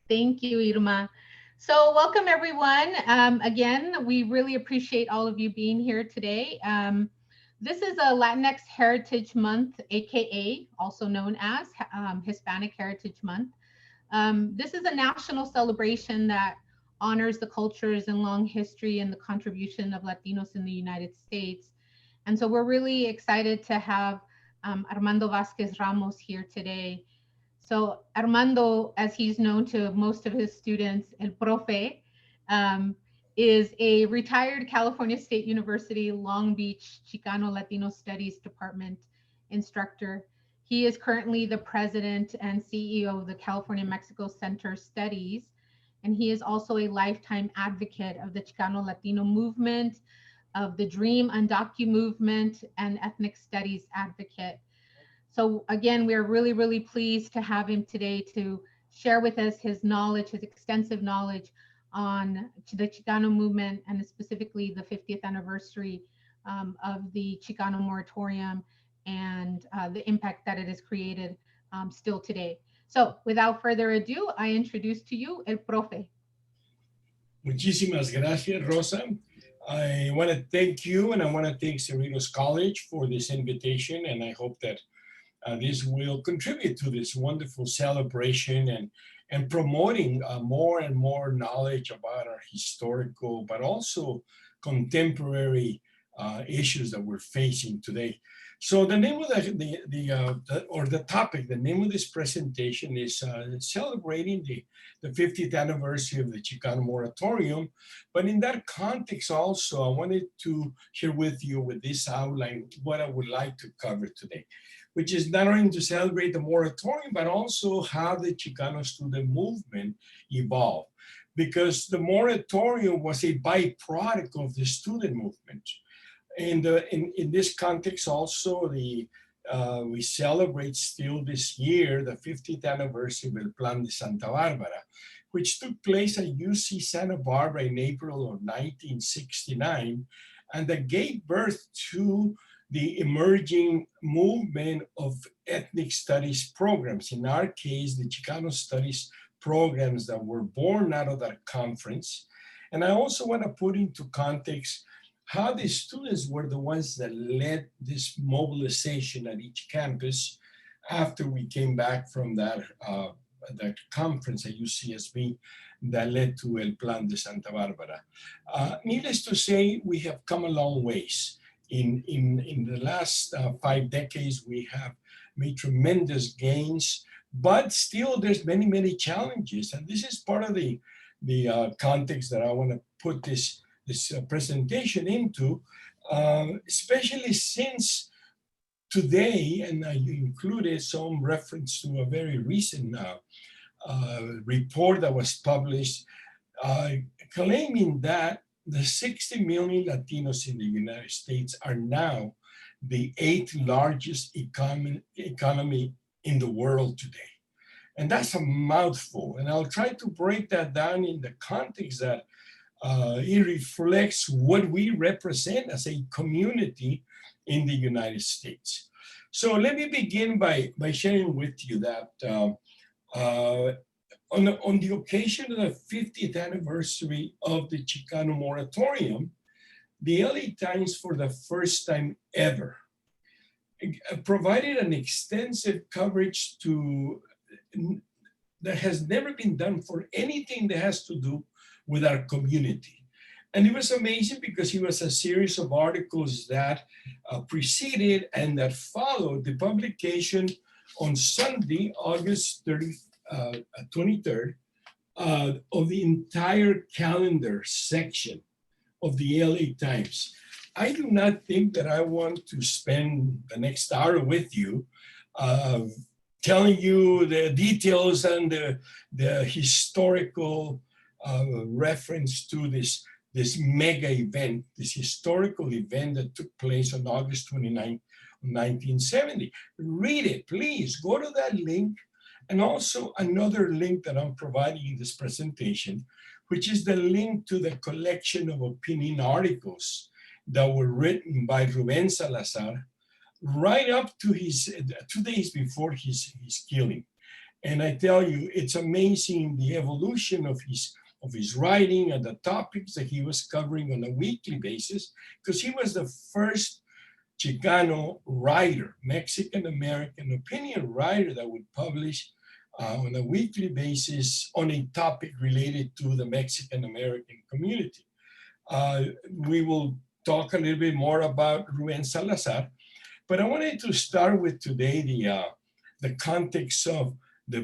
Thank you, Irma. So, welcome everyone. Again, we really appreciate all of you being here today. This is a Latinx Heritage Month, aka also known as Hispanic Heritage Month. This is a national celebration that honors the cultures and long history and the contribution of Latinos in the United States. And so, we're really excited to have Armando Vazquez-Ramos here today. So Armando, as he's known to most of his students, El Profe, um, is a retired California State University Long Beach Chicano Latino Studies Department instructor. He is currently the president and CEO of the California Mexico Center Studies, and he is also a lifetime advocate of the Chicano Latino movement, of the Dream Undocu movement, and ethnic studies advocate. So again, we are really, really pleased to have him today to share with us his knowledge, his extensive knowledge on the Chicano movement and specifically the 50th anniversary of the Chicano Moratorium and the impact that it has created still today. So without further ado, I introduce to you El Profe. Muchísimas gracias, Rosa. I want to thank you and I want to thank Cerritos College for this invitation, and I hope that this will contribute to this wonderful celebration and promoting more and more knowledge about our historical but also contemporary issues that we're facing today. So the name of the topic, the name of this presentation is celebrating the 50th anniversary of the Chicano Moratorium. But in that context also, I wanted to share with you with this outline what I would like to cover today, which is not only to celebrate the moratorium, but also how the Chicano student movement evolved. Because the moratorium was a byproduct of the student movement. And in this context also, we celebrate still this year the 50th anniversary of El Plan de Santa Barbara, which took place at UC Santa Barbara in April of 1969, and that gave birth to the emerging movement of ethnic studies programs. In our case, the Chicano studies programs that were born out of that conference. And I also want to put into context how the students were the ones that led this mobilization at each campus after we came back from that conference at UCSB that led to El Plan de Santa Barbara. Needless to say, we have come a long ways. In the last 5 decades, we have made tremendous gains, but still there's many, many challenges. And this is part of the context that I want to put this presentation into, especially since today, and I included some reference to a very recent report that was published claiming that the 60 million Latinos in the United States are now the 8th largest economy in the world today. And that's a mouthful. And I'll try to break that down in the context that it reflects what we represent as a community in the United States. So let me begin by sharing with you that on the occasion of the 50th anniversary of the Chicano Moratorium, the LA Times, for the first time ever, provided an extensive coverage that has never been done for anything that has to do with our community. And it was amazing because it was a series of articles that preceded and that followed the publication on Sunday, August 23rd, of the entire calendar section of the LA Times. I do not think that I want to spend the next hour with you telling you the details and the historical reference to this mega event, this historical event that took place on August 29, 1970. Read it, please. Go to that link. And also another link that I'm providing in this presentation, which is the link to the collection of opinion articles that were written by Ruben Salazar right up to 2 days before his killing. And I tell you, it's amazing the evolution of his writing and the topics that he was covering on a weekly basis, because he was the first Chicano writer, Mexican American opinion writer that would publish on a weekly basis on a topic related to the Mexican American community. We will talk a little bit more about Ruben Salazar, but I wanted to start with today the context of the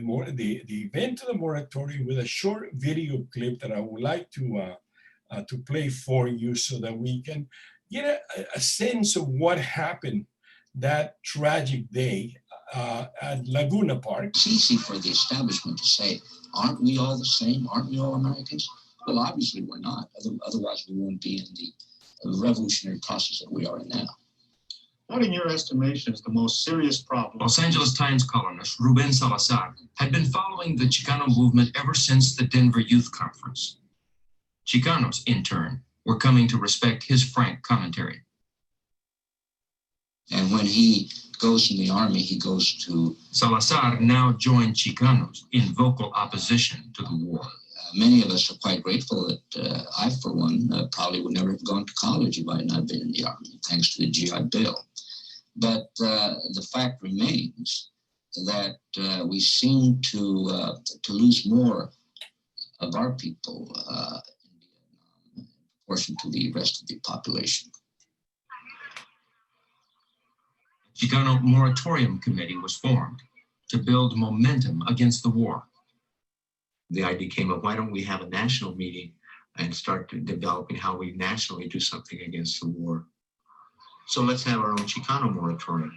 event of the moratorium with a short video clip that I would like to play for you so that we can get a sense of what happened that tragic day at Laguna Park. It's easy for the establishment to say, aren't we all the same? Aren't we all Americans? Well, obviously we're not. Otherwise we won't be in the revolutionary process that we are in now. What, in your estimation, is the most serious problem? Los Angeles Times columnist Ruben Salazar had been following the Chicano movement ever since the Denver Youth Conference. Chicanos, in turn, were coming to respect his frank commentary. And when he goes in the army, he goes to... Salazar now joined Chicanos in vocal opposition to the war. Many of us are quite grateful that I, for one, probably would never have gone to college if I had not been in the army, thanks to the GI Bill. But the fact remains that we seem to lose more of our people in Vietnam in proportion to the rest of the population. The Chicano Moratorium Committee was formed to build momentum against the war. The idea came up, why don't we have a national meeting and start developing how we nationally do something against the war? So let's have our own Chicano moratorium.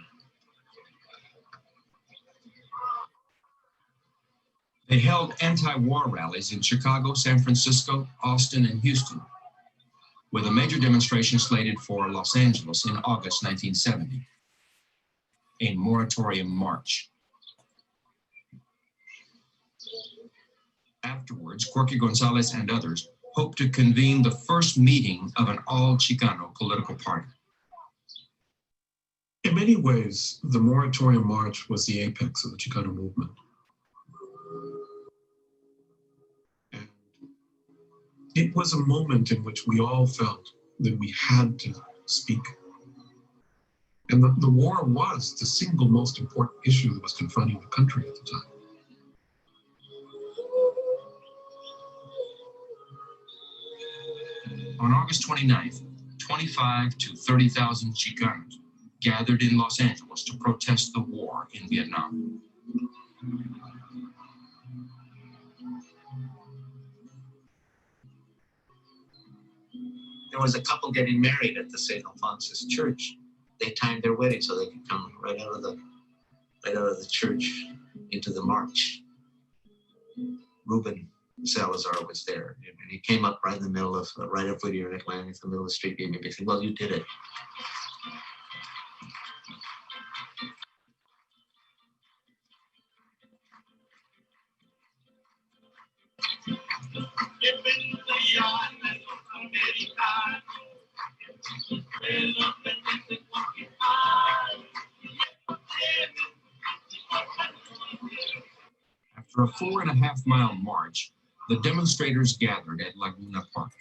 They held anti-war rallies in Chicago, San Francisco, Austin, and Houston, with a major demonstration slated for Los Angeles in August 1970, a moratorium march. Afterwards, Corky Gonzalez and others hoped to convene the first meeting of an all-Chicano political party. In many ways, the Moratorium March was the apex of the Chicano movement. And it was a moment in which we all felt that we had to speak. And the war was the single most important issue that was confronting the country at the time. On August 29th, 25 to 30,000 Chicanos gathered in Los Angeles to protest the war in Vietnam. There was a couple getting married at the St. Alphonsus Church. They timed their wedding so they could come right out of the church into the march. Ruben Salazar was there, and he came up right in the middle of, right up Whittier and Atlantic, in the middle of the street, gave me a big thing. Well, you did it. After a 4.5-mile march, the demonstrators gathered at Laguna Park.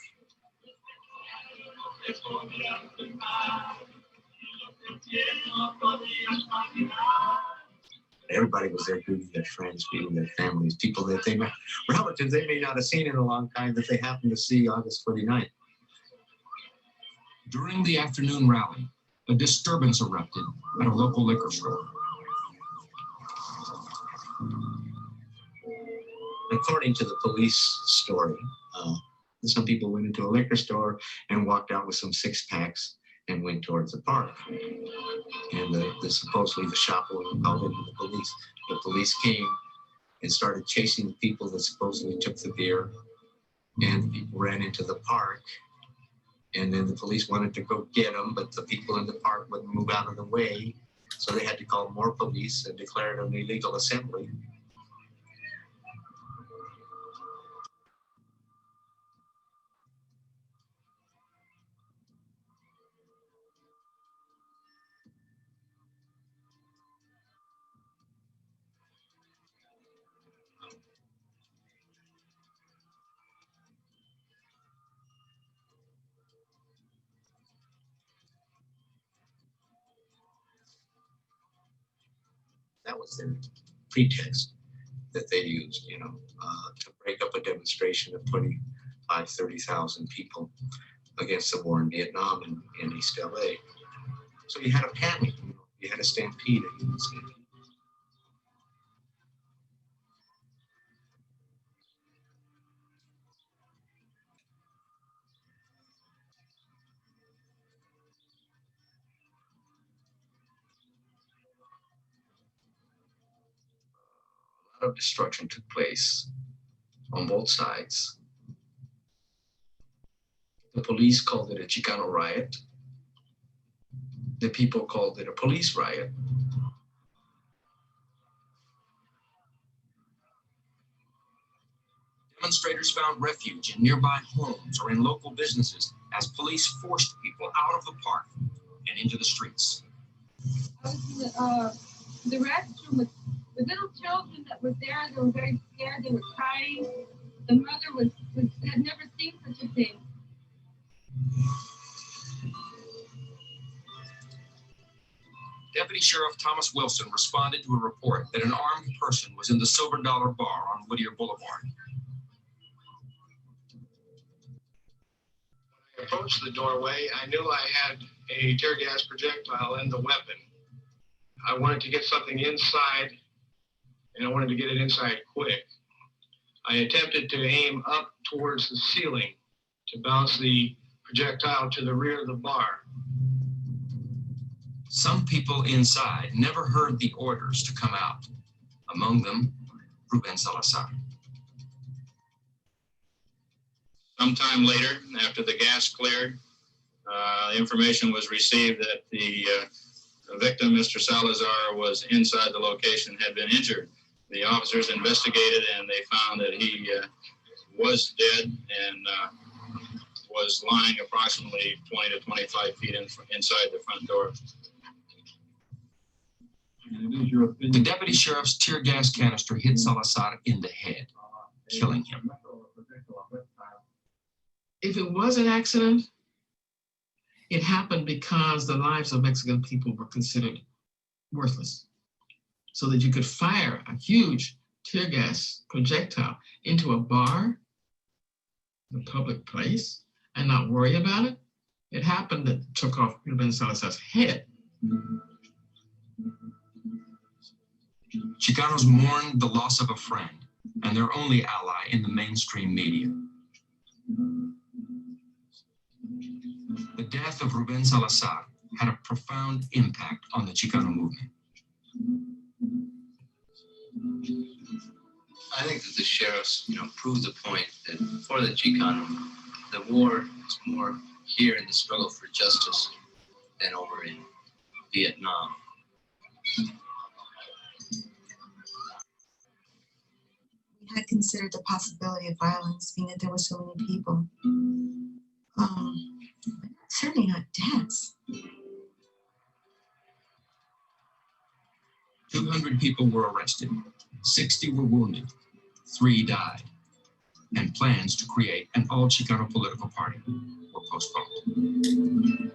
Everybody was there greeting their friends, greeting their families, people that they met, relatives they may not have seen in a long time that they happened to see August 29th. During the afternoon rally, a disturbance erupted at a local liquor store. According to the police story, some people went into a liquor store and walked out with some six-packs and went towards the park. And supposedly the shop owner called in the police. The police came and started chasing the people that supposedly took the beer, and people ran into the park. And then the police wanted to go get them, but the people in the park wouldn't move out of the way. So they had to call more police and declare it an illegal assembly. That was their pretext that they used, to break up a demonstration of 25, 30,000 people against the war in Vietnam and in East LA. So you had a panic, you had a stampede, a human stampede. A lot of destruction took place on both sides. The police called it a Chicano riot. The people called it a police riot. Demonstrators found refuge in nearby homes or in local businesses as police forced people out of the park and into the streets. I was in the restroom with little children that were there. They were very scared. They were crying. The mother had never seen such a thing. Deputy Sheriff Thomas Wilson responded to a report that an armed person was in the Silver Dollar Bar on Whittier Boulevard. When I approached the doorway, I knew I had a tear gas projectile and the weapon. I wanted to get something inside, and I wanted to get it inside quick. I attempted to aim up towards the ceiling to bounce the projectile to the rear of the bar. Some people inside never heard the orders to come out. Among them, Ruben Salazar. Sometime later, after the gas cleared, information was received that the victim, Mr. Salazar, was inside the location, had been injured. The officers investigated and they found that he was dead and was lying approximately 20 to 25 feet inside the front door. The deputy sheriff's tear gas canister hit Salazar in the head, killing him. If it was an accident, it happened because the lives of Mexican people were considered worthless. So that you could fire a huge tear gas projectile into a bar, a public place, and not worry about it. It happened that took off Ruben Salazar's head. Chicanos mourned the loss of a friend and their only ally in the mainstream media. The death of Ruben Salazar had a profound impact on the Chicano movement. I think that the sheriffs, proved the point that for the Chicano, the war is more here in the struggle for justice than over in Vietnam. We had considered the possibility of violence, being that there were so many people. Certainly not deaths. 200 people were arrested, 60 were wounded, 3 died, and plans to create an all-Chicano political party were postponed.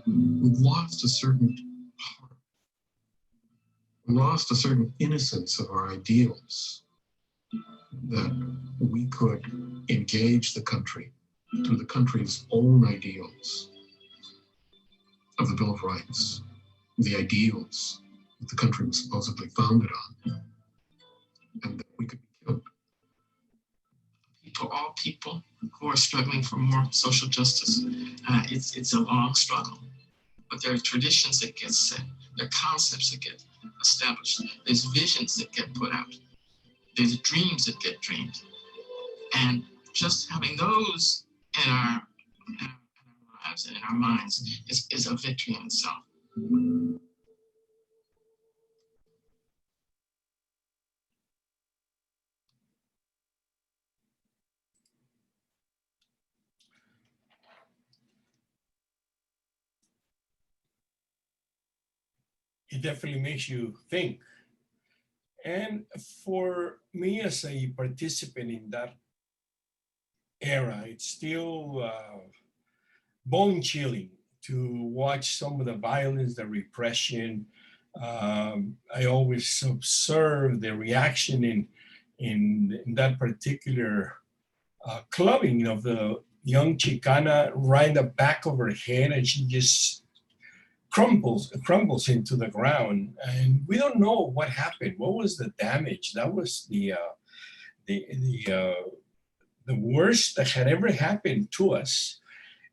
We've lost a certain heart. We lost a certain innocence of our ideals, that we could engage the country through the country's own ideals of the Bill of Rights, the ideals that the country was supposedly founded on, and that we could be killed. All people who are struggling for more social justice, it's a long struggle, but there are traditions that get set, there are concepts that get established, there's visions that get put out, there's dreams that get dreamed, and just having those in our lives and in our minds is a victory in itself. It definitely makes you think. And for me as a participant in that era, it's still bone chilling to watch some of the violence, the repression. I always observe the reaction in that particular clubbing of the young Chicana right in the back of her head, and she just crumbles into the ground, and we don't know what happened. What was the damage? That was the the uh, the worst that had ever happened to us.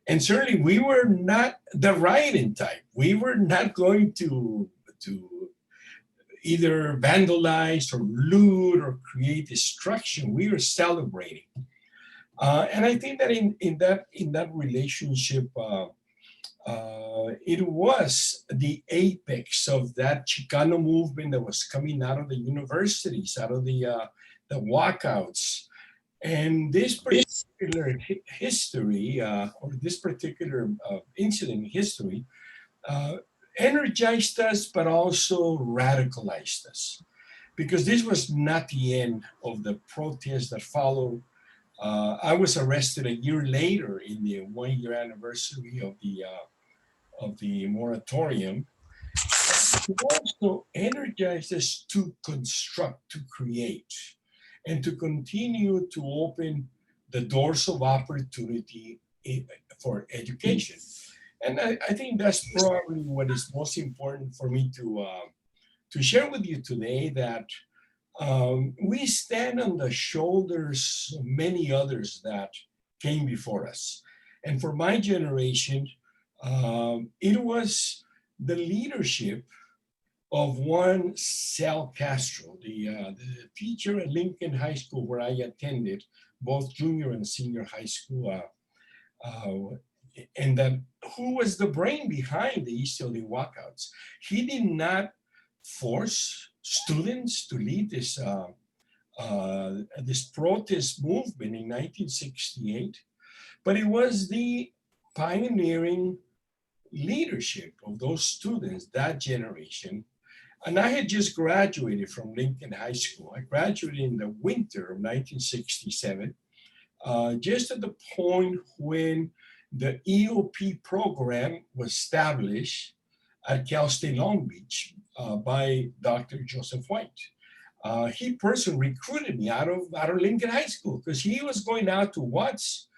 And certainly, we were not the rioting type. We were not going to either vandalize or loot or create destruction. We were celebrating. And I think that in that relationship, it was the apex of that Chicano movement that was coming out of the universities, out of the walkouts. And this particular history, or this particular incident in history, uh, energized us, but also radicalized us. Because this was not the end of the protests that followed. I was arrested a year later in the 1 year anniversary of the moratorium. It also energized us to construct, to create, and to continue to open the doors of opportunity for education. And I think that's probably what is most important for me to share with you today, that we stand on the shoulders of many others that came before us. And for my generation, it was the leadership of one Sal Castro, the teacher at Lincoln High School where I attended, both junior and senior high school, uh, and that who was the brain behind the East LA walkouts. He did not force students to lead this protest movement in 1968, but it was the pioneering leadership of those students, that generation. And I had just graduated from Lincoln High School. I graduated in the winter of 1967, just at the point when the EOP program was established at Cal State Long Beach by Dr. Joseph White. He personally recruited me out of Lincoln High School because he was going out to Watts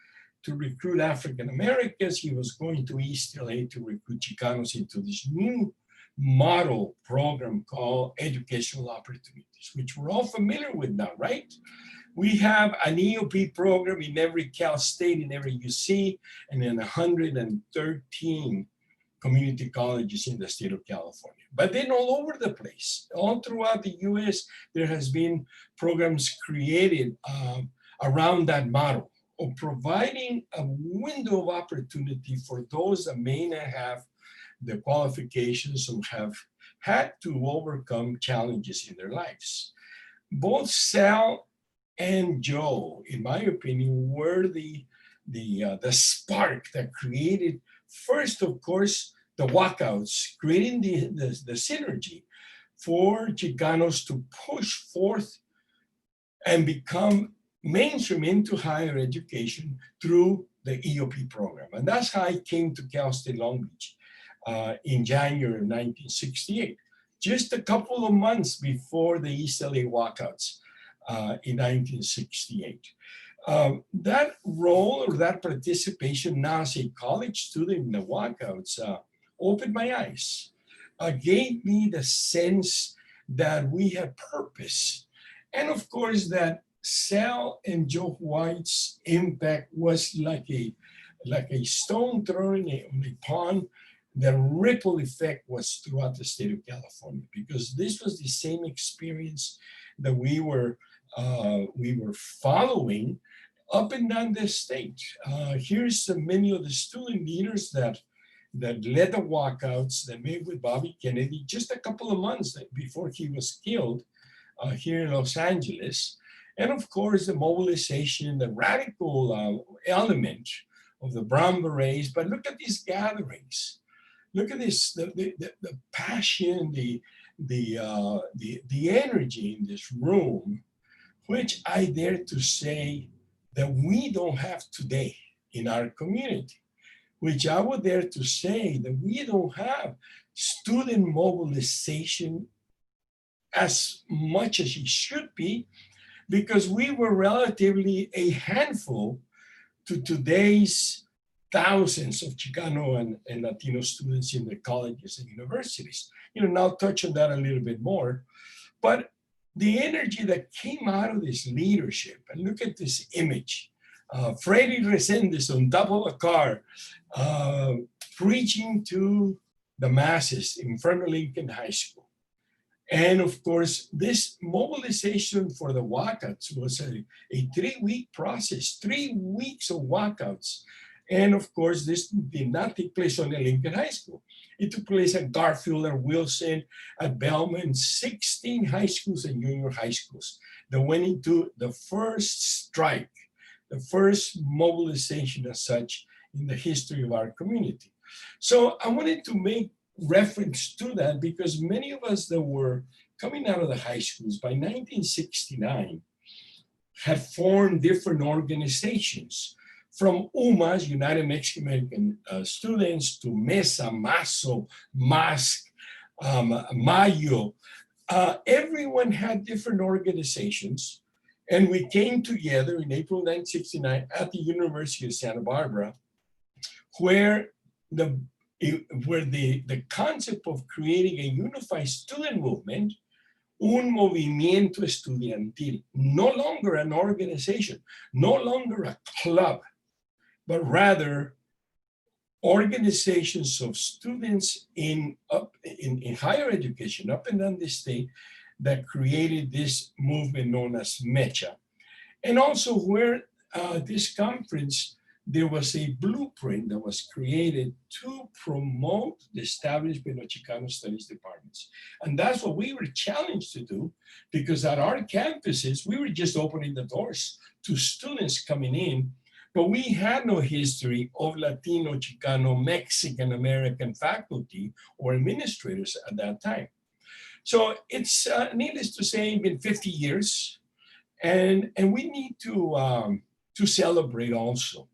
to recruit African Americans. He was going to East LA to recruit Chicanos into this new model program called Educational Opportunities, which we're all familiar with now, right? We have an EOP program in every Cal State, in every UC, and in 113 community colleges in the state of California. But then all over the place, all throughout the US, there has been programs created around that model of providing a window of opportunity for those that may not have the qualifications or have had to overcome challenges in their lives. Both Sal and Joe, in my opinion, were the spark that created, first, of course, the walkouts, creating the synergy for Chicanos to push forth and become mainstream into higher education through the EOP program. And that's how I came to Cal State Long Beach in January of 1968, just a couple of months before the East LA walkouts in 1968. That role or that participation now as a college student in the walkouts opened my eyes, gave me the sense that we had purpose. And of course, that Sal and Joe White's impact was like a stone thrown on a pond. The ripple effect was throughout the state of California, because this was the same experience that we were following up and down the state. Here's many of the student leaders that led the walkouts that made with Bobby Kennedy just a couple of months before he was killed here in Los Angeles. And of course, the mobilization, the radical element of the Brown Berets. But look at these gatherings. Look at this, the passion, the energy in this room, which I dare to say that we don't have today in our community. which I would dare to say that we don't have student mobilization as much as it should be, because we were relatively a handful to today's thousands of Chicano and Latino students in the colleges and universities. Now I'll touch on that a little bit more. But the energy that came out of this leadership, and look at this image, Freddy Resendez on top of a car, preaching to the masses in front of Lincoln High School. And of course, this mobilization for the walkouts was a 3-week process, 3 weeks of walkouts. And of course, this did not take place on the Lincoln High School. It took place at Garfield and Wilson, at Bellman, 16 high schools and junior high schools that went into the first strike, the first mobilization as such in the history of our community. So I wanted to make reference to that because many of us that were coming out of the high schools by 1969 had formed different organizations, from UMAS, United Mexican American Students, to MESA, MASO, MASC, Mayo. Everyone had different organizations, and we came together in April 1969 at the University of Santa Barbara, where the concept of creating a unified student movement, un movimiento estudiantil, no longer an organization, no longer a club, but rather organizations of students in higher education up and down the state that created this movement known as MECHA. And also where this conference, there was a blueprint that was created to promote the establishment of Chicano studies departments. And that's what we were challenged to do, because at our campuses, we were just opening the doors to students coming in, but we had no history of Latino, Chicano, Mexican American faculty or administrators at that time. So it's needless to say, been 50 years, and we need to celebrate also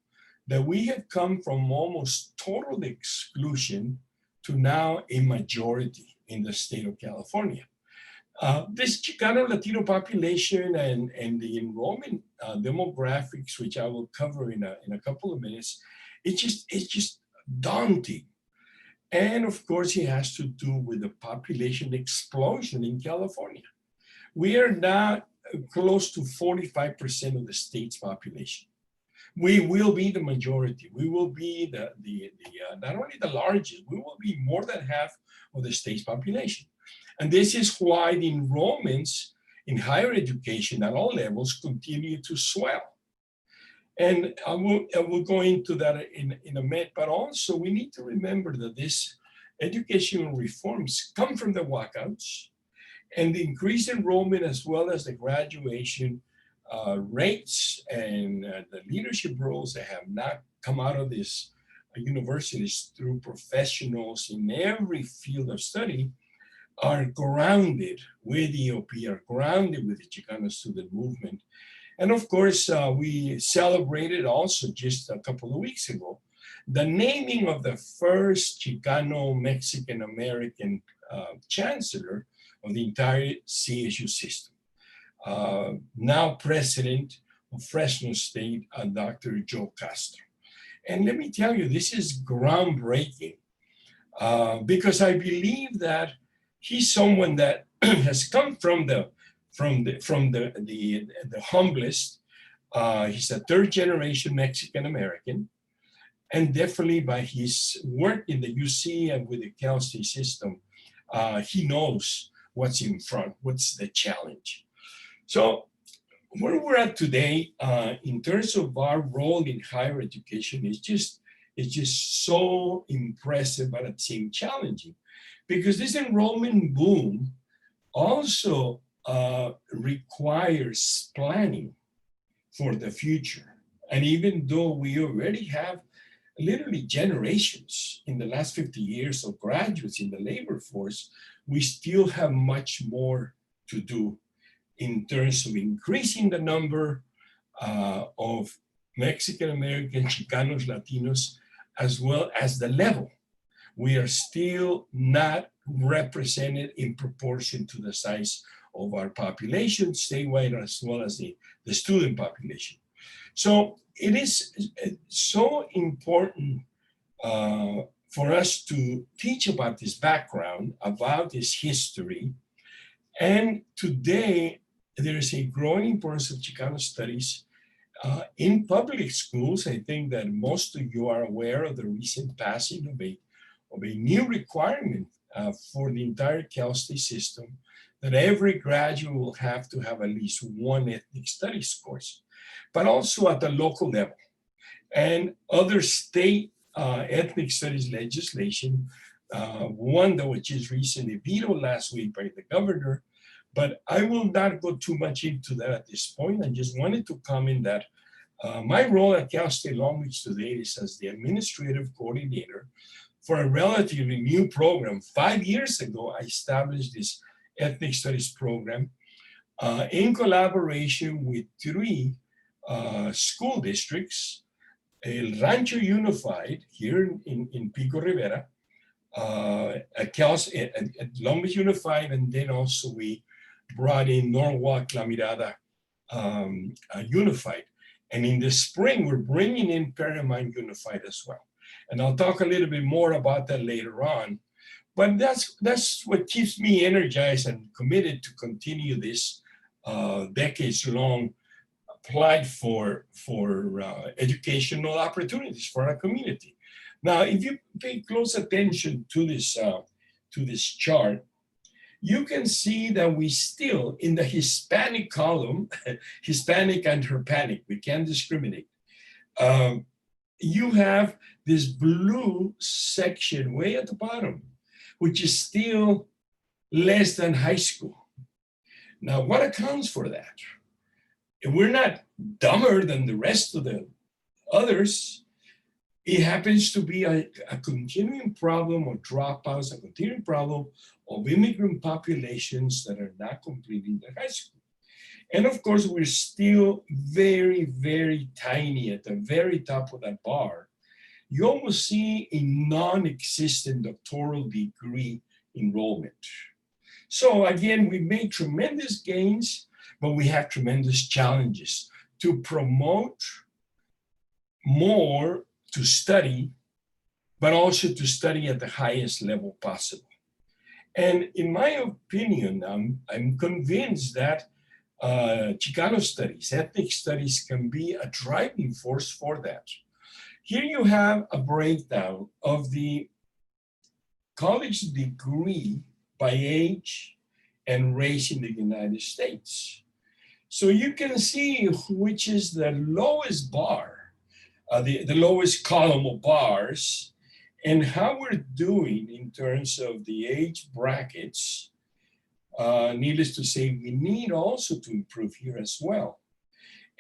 that we have come from almost total exclusion to now a majority in the state of California. This Chicano Latino population and the enrollment demographics, which I will cover in a couple of minutes, it's just daunting. And of course, it has to do with the population explosion in California. We are now close to 45% of the state's population. We will be the majority. We will be not only the largest, we will be more than half of the state's population. And this is why the enrollments in higher education at all levels continue to swell. And I will go into that in a minute, but also we need to remember that these educational reforms come from the walkouts, and the increased enrollment as well as the graduation rates and the leadership roles that have not come out of these universities through professionals in every field of study are grounded with EOP, are grounded with the Chicano student movement. And of course, we celebrated also just a couple of weeks ago the naming of the first Chicano Mexican American chancellor of the entire CSU system. Now president of Fresno State, Dr. Joe Castro. And let me tell you, this is groundbreaking because I believe that he's someone that has come from the humblest. He's a third generation Mexican American, and definitely by his work in the UC and with the Cal State system, he knows what's in front, what's the challenge. So where we're at today in terms of our role in higher education is just so impressive, but at the same challenging, because this enrollment boom also requires planning for the future. And even though we already have literally generations in the last 50 years of graduates in the labor force, we still have much more to do in terms of increasing the number of Mexican American, Chicanos, Latinos, as well as the level. We are still not represented in proportion to the size of our population statewide, as well as the student population. So it is so important for us to teach about this background, about this history. And today, there is a growing importance of Chicano studies in public schools. I think that most of you are aware of the recent passing of a new requirement for the entire Cal State system, that every graduate will have to have at least one ethnic studies course, but also at the local level. And other state ethnic studies legislation, one that which is recently vetoed last week by the governor, but I will not go too much into that at this point. I just wanted to comment that my role at Cal State Long Beach today is as the administrative coordinator for a relatively new program. 5 years ago, I established this ethnic studies program in collaboration with 3 school districts, El Rancho Unified here in Pico Rivera, at Long Beach Unified, and then also we brought in Norwalk, La Mirada Unified. And in the spring, we're bringing in Paramount Unified as well. And I'll talk a little bit more about that later on. But that's what keeps me energized and committed to continue this decades-long applied for educational opportunities for our community. Now, if you pay close attention to this chart, you can see that we still, in the Hispanic column, Hispanic and Hispanic, we can't discriminate. You have this blue section way at the bottom, which is still less than high school. Now, what accounts for that? We're not dumber than the rest of the others. It happens to be a continuing problem of dropouts, a continuing problem of immigrant populations that are not completing their high school. And of course, we're still very, very tiny at the very top of that bar. You almost see a non-existent doctoral degree enrollment. So again, we made tremendous gains, but we have tremendous challenges to promote more to study, but also to study at the highest level possible. And in my opinion, I'm convinced that Chicano studies, ethnic studies can be a driving force for that. Here you have a breakdown of the college degree by age and race in the United States. So you can see which is the lowest bar, the lowest column of bars, and how we're doing in terms of the age brackets. Needless to say, we need also to improve here as well.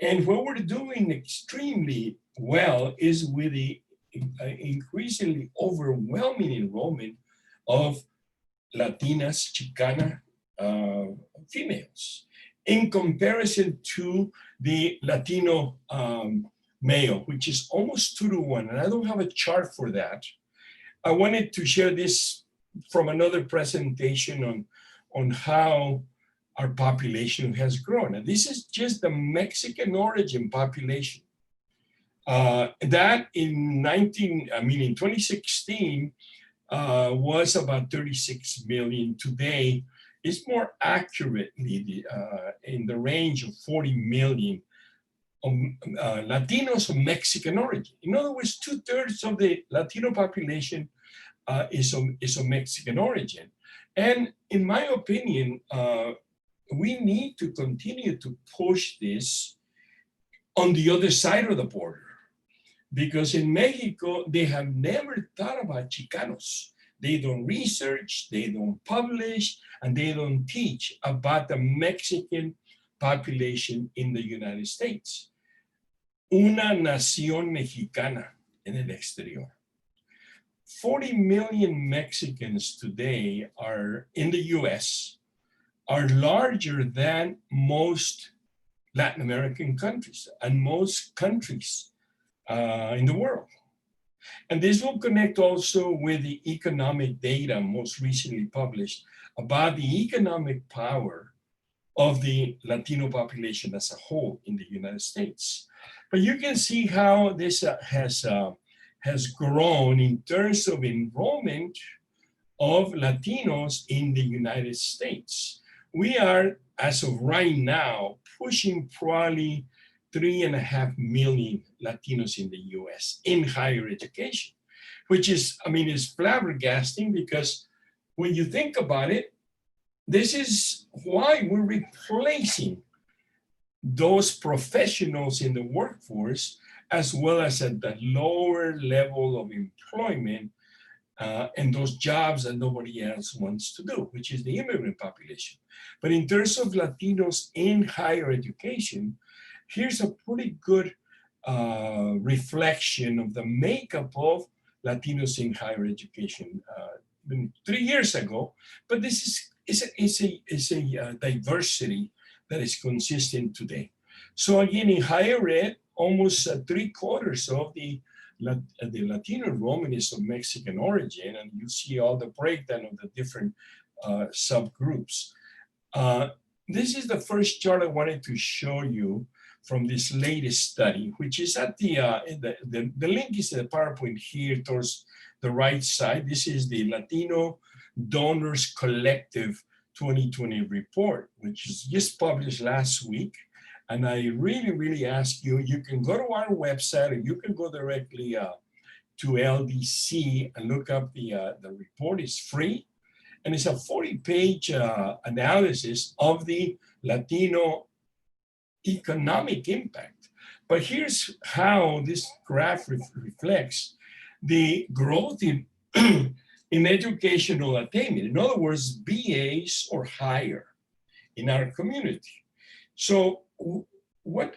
And what we're doing extremely well is with the increasingly overwhelming enrollment of Latinas, Chicana females in comparison to the Latino male, which is almost 2-to-1. And I don't have a chart for that. I wanted to share this from another presentation on how our population has grown. And this is just the Mexican origin population. That in 2016 was about 36 million. Today is more accurately in the range of 40 million Latinos of Mexican origin. In other words, 2/3 of the Latino population is of Mexican origin. And in my opinion, we need to continue to push this on the other side of the border, because in Mexico, they have never thought about Chicanos. They don't research, they don't publish, and they don't teach about the Mexican population in the United States. Una nación mexicana en el exterior. 40 million Mexicans today are in the US, are larger than most Latin American countries and most countries in the world. And this will connect also with the economic data most recently published about the economic power of the Latino population as a whole in the United States. But you can see how this has grown in terms of enrollment of Latinos in the United States. We are, as of right now, pushing probably 3.5 million Latinos in the US in higher education, which is, I mean, is flabbergasting because when you think about it, this is why we're replacing those professionals in the workforce, as well as at the lower level of employment and those jobs that nobody else wants to do, which is the immigrant population. But in terms of Latinos in higher education, here's a pretty good reflection of the makeup of Latinos in higher education 3 years ago. But this is a diversity that is consistent today. So again, in higher ed, almost 3/4 of the Latino enrollment is of Mexican origin, and you see all the breakdown of the different subgroups. This is the first chart I wanted to show you from this latest study, which is at the link is in the PowerPoint here towards the right side. This is the Latino Donors Collective 2020 report, which is just published last week. And I really, really ask you, you can go to our website or you can go directly to LDC and look up the report. It's free. And it's a 40-page analysis of the Latino economic impact. But here's how this graph reflects the growth in, in educational attainment. In other words, BAs or higher in our community. So what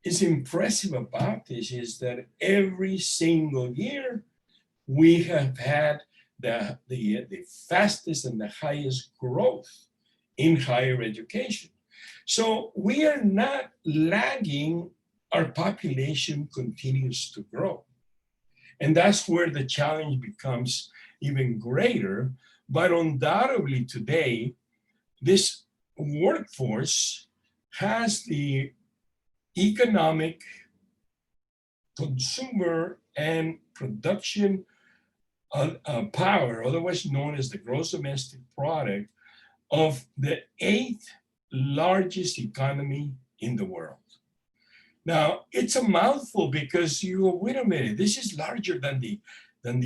is impressive about this is that every single year we have had the fastest and the highest growth in higher education. So we are not lagging, our population continues to grow. And that's where the challenge becomes even greater. But undoubtedly today, this workforce has the economic, consumer, and production power, otherwise known as the gross domestic product, of the 8th largest economy in the world. Now, it's a mouthful because you go, wait a minute, this is larger than the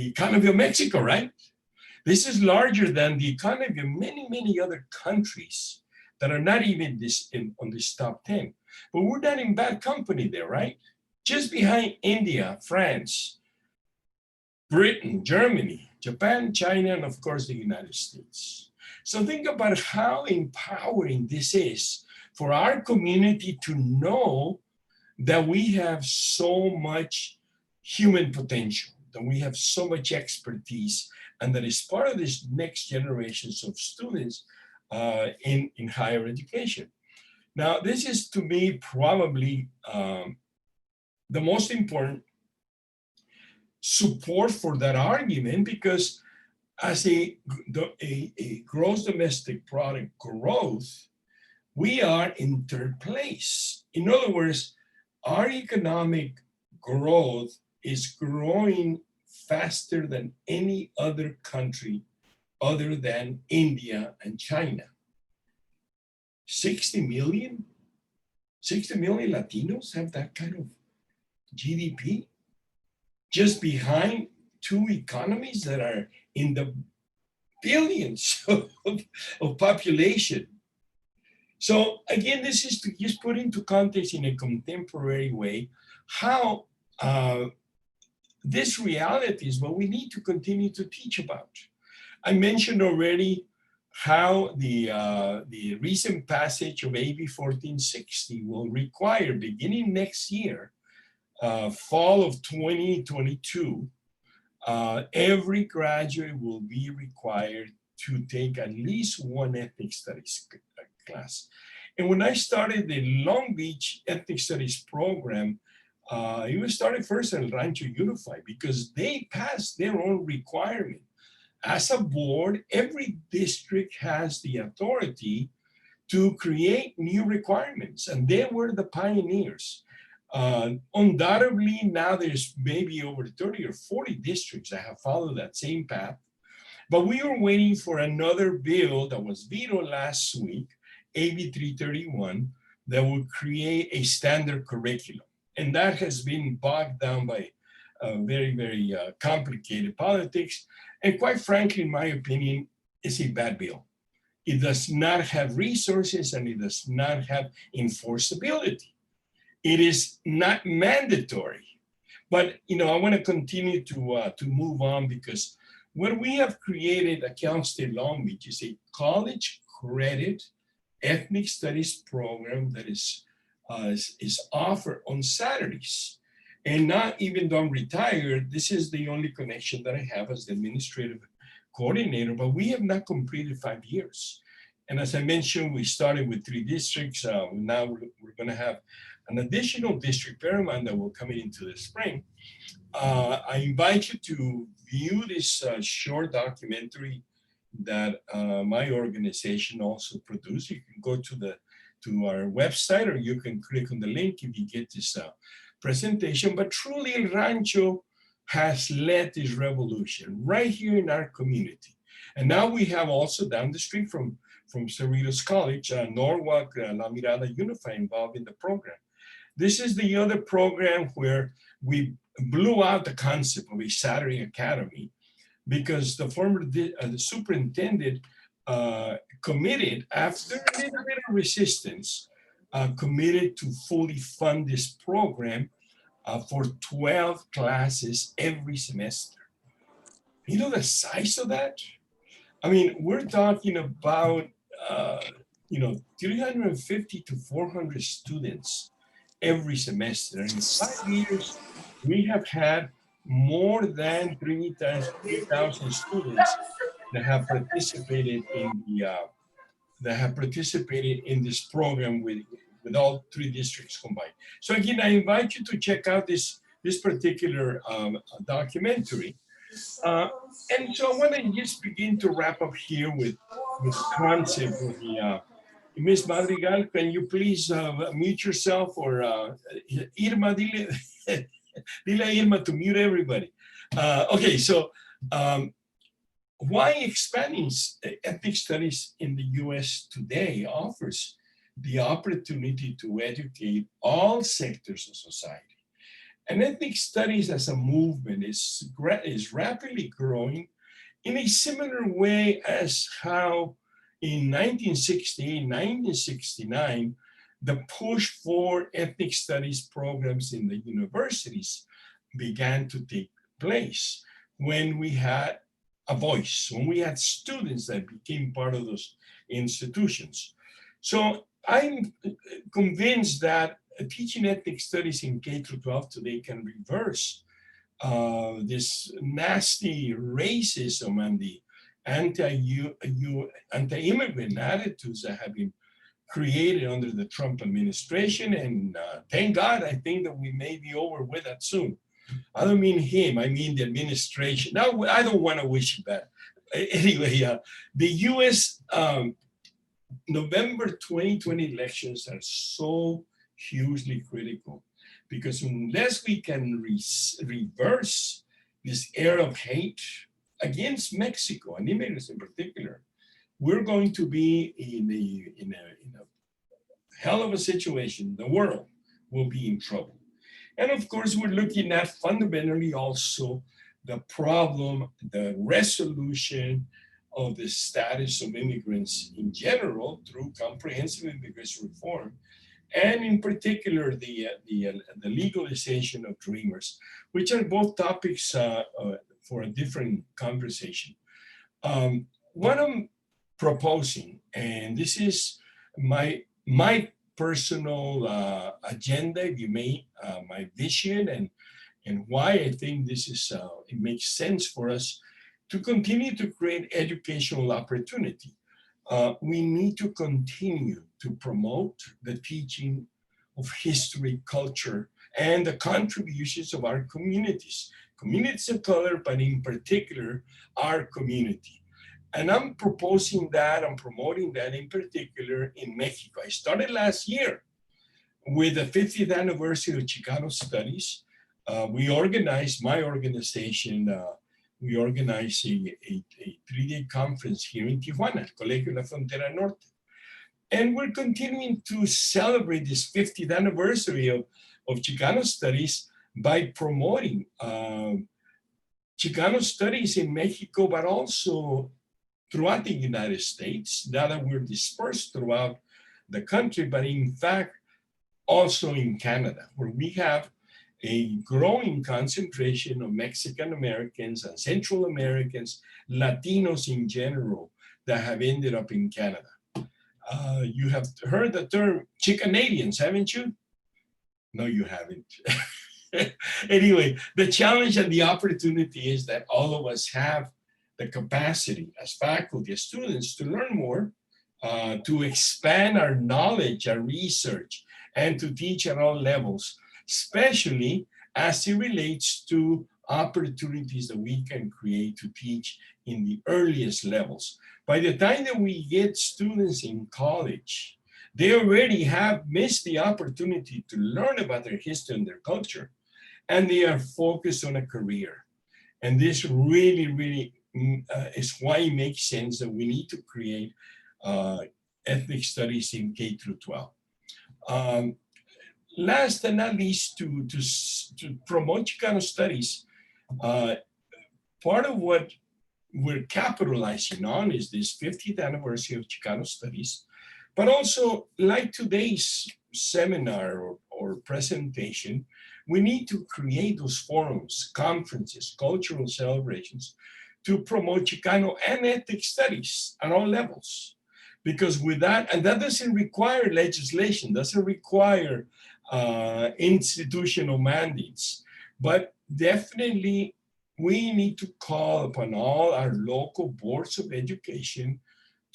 economy of Mexico, right? This is larger than the economy of many, many other countries that are not even on this top 10. But we're not in bad company there, right? Just behind India, France, Britain, Germany, Japan, China, and of course the United States. So think about how empowering this is for our community to know that we have so much human potential, that we have so much expertise, and that is part of this next generations of students in higher education. Now, this is to me probably the most important support for that argument, because as a gross domestic product growth, we are in third place. In other words, our economic growth is growing faster than any other country other than India and China. 60 million Latinos have that kind of GDP, just behind two economies that are in the billions of population. So again, this is to just put into context in a contemporary way how this reality is what we need to continue to teach about. I mentioned already how the recent passage of AB 1460 will require, beginning next year, fall of 2022, every graduate will be required to take at least one ethnic studies class. And when I started the Long Beach Ethnic Studies program It was started first at Rancho Unified because they passed their own requirement. As a board, every district has the authority to create new requirements, and they were the pioneers. Undoubtedly, now there's maybe over 30 or 40 districts that have followed that same path. But we were waiting for another bill that was vetoed last week, AB 331, that would create a standard curriculum. And that has been bogged down by very, very complicated politics. And quite frankly, in my opinion, it's a bad bill. It does not have resources and it does not have enforceability. It is not mandatory. But I want to continue to move on because what we have created at Cal State Long Beach is a college credit ethnic studies program that is offered on Saturdays. And not even though I'm retired, this is the only connection that I have as the administrative coordinator, but we have not completed 5 years. And as I mentioned, we started with 3 districts. Now we're going to have an additional district, Paramount, that will come into the spring. I invite you to view this short documentary that my organization also produced. You can go to our website, or you can click on the link if you get this presentation. But truly, El Rancho has led this revolution right here in our community. And now we have also down the street from Cerritos College, Norwalk, La Mirada Unified involved in the program. This is the other program where we blew out the concept of a Saturday academy because the former the superintendent committed, after a little bit of resistance, committed to fully fund this program for 12 classes every semester. You know the size of that? I mean, we're talking about 350 to 400 students every semester. And in 5 years, we have had more than 3,000 students that have participated in this program with all 3 districts combined. So again, I invite you to check out this particular documentary. And so I want to just begin to wrap up here with the concept of the Miss Madrigal, can you please mute yourself, or Irma, dile Irma to mute everybody. Okay, so why expanding ethnic studies in the U.S. today offers the opportunity to educate all sectors of society. And ethnic studies as a movement is rapidly growing in a similar way as how in 1968, 1969, the push for ethnic studies programs in the universities began to take place when we had a voice, when we had students that became part of those institutions. So I'm convinced that teaching ethnic studies in K-12 today can reverse this nasty racism and the anti-immigrant attitudes that have been created under the Trump administration. And thank God, I think that we may be over with that soon. I don't mean him, I mean the administration. Now, I don't want to wish him bad. Anyway, the US November 2020 elections are so hugely critical because unless we can reverse this era of hate against Mexico and immigrants in particular, we're going to be in a hell of a situation. The world will be in trouble. And of course, we're looking at fundamentally also the problem, the resolution of the status of immigrants in general through comprehensive immigration reform, and in particular the legalization of dreamers, which are both topics for a different conversation. What I'm proposing, and this is my personal agenda, if you may, my vision, and why I think this is it makes sense for us to continue to create educational opportunity. We need to continue to promote the teaching of history, culture, and the contributions of our communities of color, but in particular, our community. And I'm proposing that, I'm promoting that in particular in Mexico. I started last year with the 50th anniversary of Chicano Studies. We organized, my organization, we organized a 3-day conference here in Tijuana, Colegio La Frontera Norte. And we're continuing to celebrate this 50th anniversary of Chicano Studies by promoting Chicano Studies in Mexico, but also throughout the United States, now that we're dispersed throughout the country, but in fact, also in Canada, where we have a growing concentration of Mexican Americans and Central Americans, Latinos in general, that have ended up in Canada. You have heard the term Chicanadians, haven't you? No, you haven't. Anyway, the challenge and the opportunity is that all of us have the capacity as faculty, as students, to learn more, to expand our knowledge, our research, and to teach at all levels, especially as it relates to opportunities that we can create to teach in the earliest levels. By the time that we get students in college, they already have missed the opportunity to learn about their history and their culture, and they are focused on a career. And this really is why it makes sense that we need to create ethnic studies in K through 12. Last and not least, to promote Chicano studies, part of what we're capitalizing on is this 50th anniversary of Chicano studies, but also like today's seminar or presentation, we need to create those forums, conferences, cultural celebrations to promote Chicano and ethnic studies at all levels. Because with that, and that doesn't require legislation, doesn't require institutional mandates, but definitely we need to call upon all our local boards of education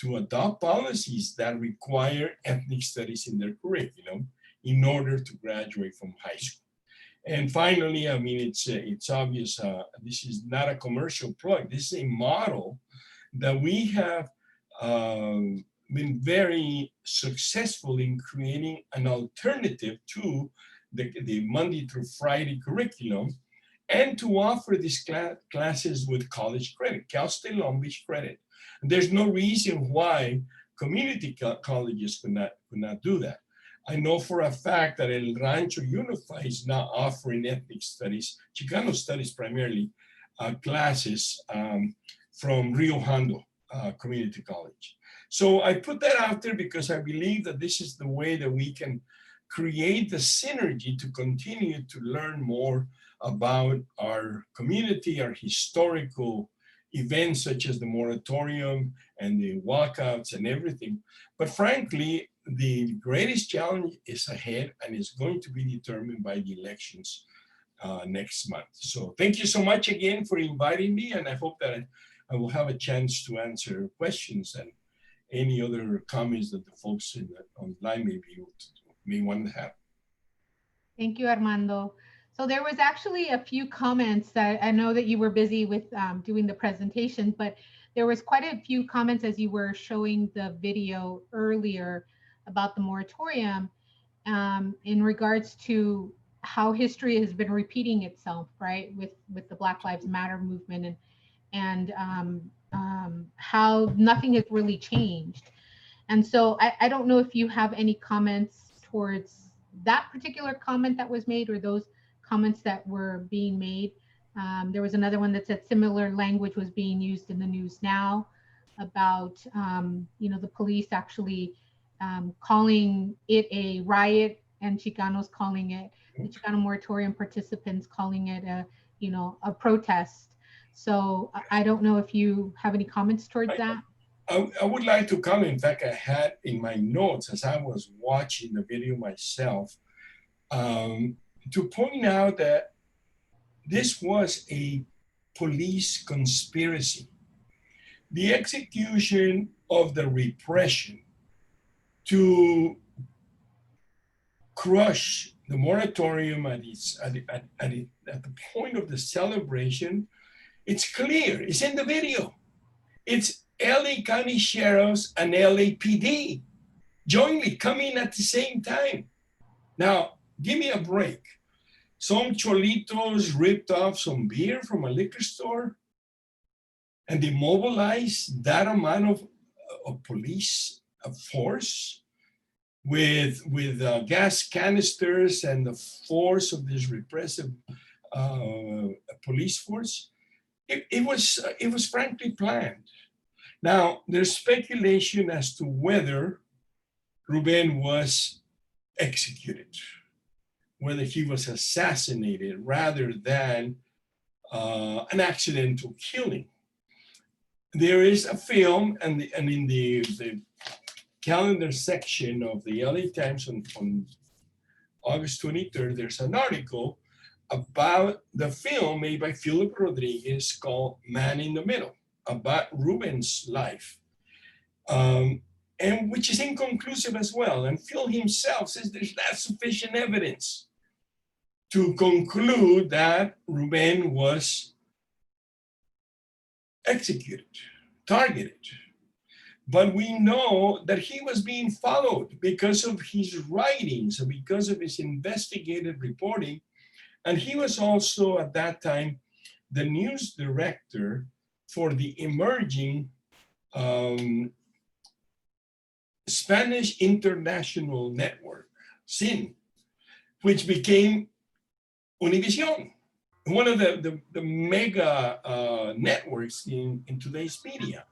to adopt policies that require ethnic studies in their curriculum in order to graduate from high school. And finally, I mean, it's obvious, this is not a commercial plug. This is a model that we have been very successful in creating an alternative to the Monday through Friday curriculum, and to offer these classes with college credit, Cal State Long Beach credit. And there's no reason why community colleges could not do that. I know for a fact that El Rancho Unified is now offering ethnic studies, Chicano studies primarily, classes from Rio Hondo Community College. So I put that out there because I believe that this is the way that we can create the synergy to continue to learn more about our community, our historical events such as the moratorium and the walkouts and everything. But frankly, the greatest challenge is ahead and is going to be determined by the elections next month. So thank you so much again for inviting me, and I hope that I will have a chance to answer questions and any other comments that the folks online may want to have. Thank you, Armando. So there was actually a few comments that I know that you were busy with doing the presentation, but there was quite a few comments as you were showing the video earlier about the moratorium in regards to how history has been repeating itself, right, with the Black Lives Matter movement and how nothing has really changed. And so I don't know if you have any comments towards that particular comment that was made or those comments that were being made. There was another one that said similar language was being used in the news now about, the police actually calling it a riot and Chicanos calling it, the Chicano Moratorium participants calling it a protest. So I don't know if you have any comments towards that. I would like to comment. In fact, I had in my notes as I was watching the video myself to point out that this was a police conspiracy. The execution of the repression to crush the moratorium at the point of the celebration, it's clear. It's in the video. It's LA County Sheriffs and LAPD jointly coming at the same time. Now, give me a break. Some cholitos ripped off some beer from a liquor store and they mobilized that amount of police force with gas canisters and the force of this repressive police force. It was frankly planned. Now, there's speculation as to whether Ruben was executed, whether he was assassinated rather than an accidental killing. There is a film, and in the calendar section of the LA Times on August 23rd, there's an article about the film made by Philip Rodriguez called Man in the Middle, about Ruben's life, and which is inconclusive as well. And Phil himself says there's not sufficient evidence to conclude that Ruben was executed, targeted. But we know that he was being followed because of his writings, because of his investigative reporting. And he was also at that time the news director for the emerging Spanish International Network, SIN, which became Univision, one of the mega networks in today's media.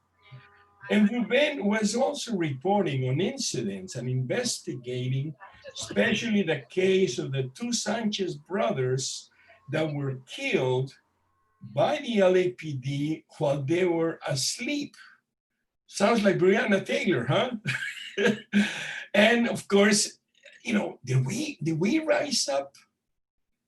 And Ruben was also reporting on incidents and investigating, especially the case of the two Sanchez brothers that were killed by the LAPD while they were asleep. Sounds like Breonna Taylor, huh? And of course, you know, did we rise up?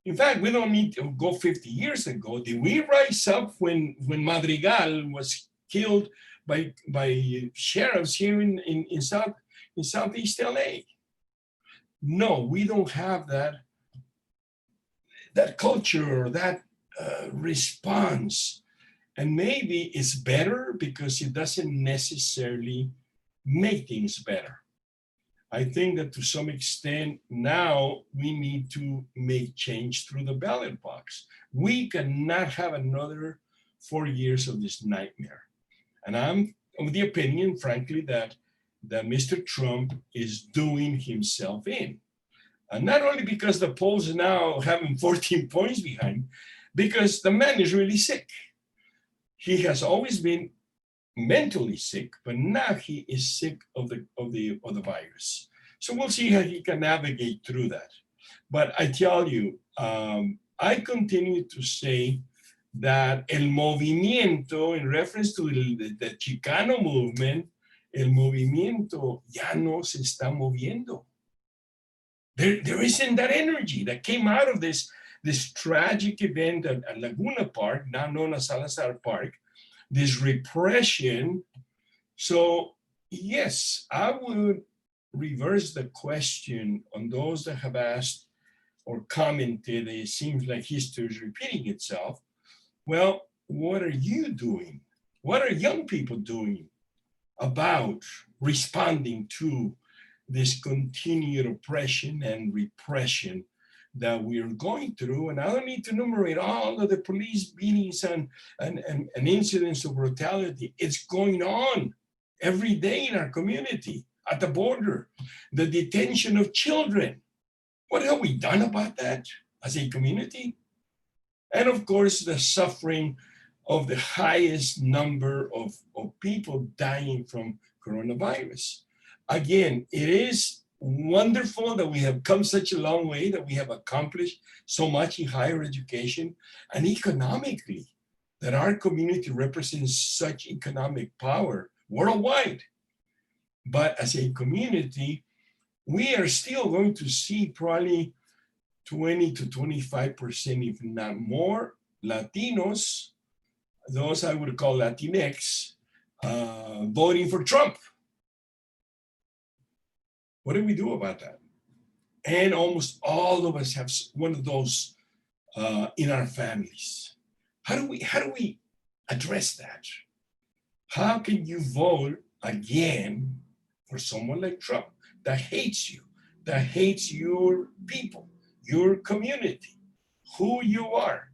In fact, we don't need to go 50 years ago. Did we rise up when Madrigal was killed by sheriffs here in Southeast LA? No, we don't have that culture or that response. And maybe it's better because it doesn't necessarily make things better. I think that to some extent now we need to make change through the ballot box. We cannot have another 4 years of this nightmare. And I'm of the opinion, frankly, that Mr. Trump is doing himself in. And not only because the polls now have him 14 points behind, because the man is really sick. He has always been mentally sick, but now he is sick of the virus. So we'll see how he can navigate through that. But I tell you, I continue to say that el movimiento, in reference to the Chicano movement, el movimiento ya no se está moviendo. There isn't that energy that came out of this tragic event at Laguna Park, now known as Salazar Park, this repression. So yes, I would reverse the question on those that have asked or commented, it seems like history is repeating itself. Well, what are you doing? What are young people doing about responding to this continued oppression and repression that we're going through? And I don't need to enumerate all of the police beatings and incidents of brutality. It's going on every day in our community, at the border, the detention of children. What have we done about that as a community? And of course, the suffering of the highest number of people dying from coronavirus. Again, it is wonderful that we have come such a long way, that we have accomplished so much in higher education and economically, that our community represents such economic power worldwide. But as a community, we are still going to see probably 20 to 25%, if not more, Latinos, those I would call Latinx, voting for Trump. What do we do about that? And almost all of us have one of those in our families. How do we address that? How can you vote again for someone like Trump that hates you, that hates your people, your community, who you are?